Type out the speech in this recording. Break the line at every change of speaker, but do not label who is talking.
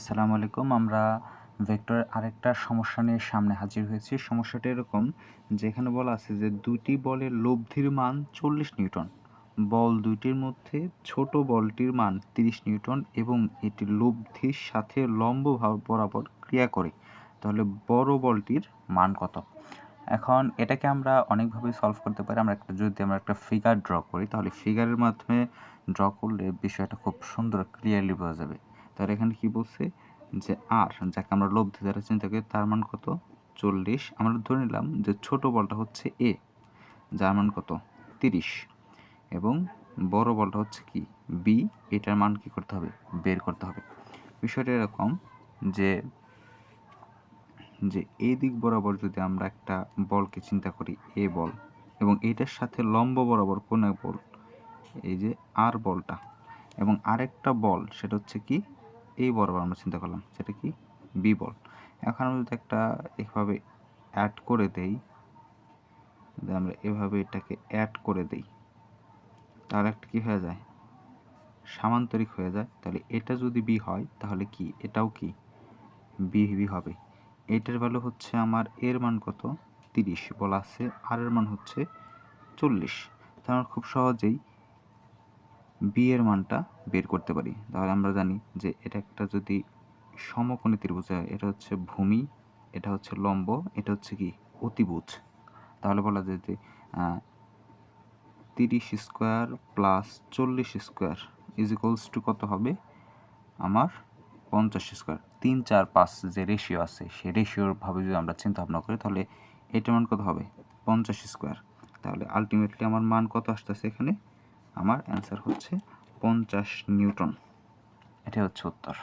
আসসালামু আলাইকুম। আমরা ভেক্টরের আরেকটা সমস্যা নিয়ে সামনে হাজির হয়েছি। সমস্যাটা এরকম যে এখানে বলা আছে যে দুটি বলের লব্ধির মান 40 নিউটন। বল দুইটির মধ্যে ছোট বলটির মান 30 নিউটন এবং এটি লব্ধির সাথে লম্ব বরাবর ক্রিয়া করে। তাহলে বড় বলটির মান কত? এখন এটাকে আমরা অনেকভাবেই সলভ করতে পারি। যদি আমরা একটা ফিগার ড্র করি তাহলে ফিগারের মাধ্যমে ড্র করলে বিষয়টা খুব সুন্দর ক্লিয়ারলি বোঝা যাবে। তাহলে এখানে কি বলছে যে আর যাকে আমরা লব্ধি দ্বারা চিন্তা করি তার মান কত? 40। আমরা ধরে নিলাম যে ছোট বলটা হচ্ছে এ, যার মান কত? 30 এবং বড় বলটা হচ্ছে কি বি, এটার মান কি করতে হবে? বের করতে হবে। বিষয়টা এরকম যে এই দিক বরাবর যদি আমরা একটা বলকে চিন্তা করি এ বল এবং এইটার সাথে লম্ব বরাবর কোন এক বল, এই যে আর বলটা, এবং আরেকটা বল সেটা হচ্ছে কি এই বরাবর আমরা চিন্তা করলাম সেটা কি বি বল। এখন আমরা যদি একটা এভাবে অ্যাড করে দেই, আমরা এভাবে এটাকে অ্যাড করে দেই তাহলে একটা কি হয়ে যায়? সামান্তরিক হয়ে যায়। তাহলে এটা যদি বি হয় তাহলে কি এটাও কি বি হবে। এইটার ভ্যালু হচ্ছে আমার এর মান কত? 30 বলা আছে, আর এর মান হচ্ছে 40। তাহলে আমরা খুব সহজেই বি এর মানটা বের করতে পারি। তাহলে আমরা জানি যে এটা একটা যদি সমকোণী ত্রিভুজ হয়, এটা হচ্ছে ভূমি, এটা হচ্ছে লম্ব, এটা হচ্ছে কি অতিভুজ। তাহলে বলা যায় যে 30 square plus 40 square is equals to কত হবে? আমার 50 স্কোয়ার। 3, 4, 5 যে রেশিও আছে সেই রেশিওর ভাবে যদি আমরা চিন্তা ভাবনা করি তাহলে এটার মান কত হবে? 50 স্কোয়ার। তাহলে আলটিমেটলি আমার মান কত আসতেছে এখানে? আমার অ্যান্সার হচ্ছে 50 নিউটন। এটা হচ্ছে উত্তর।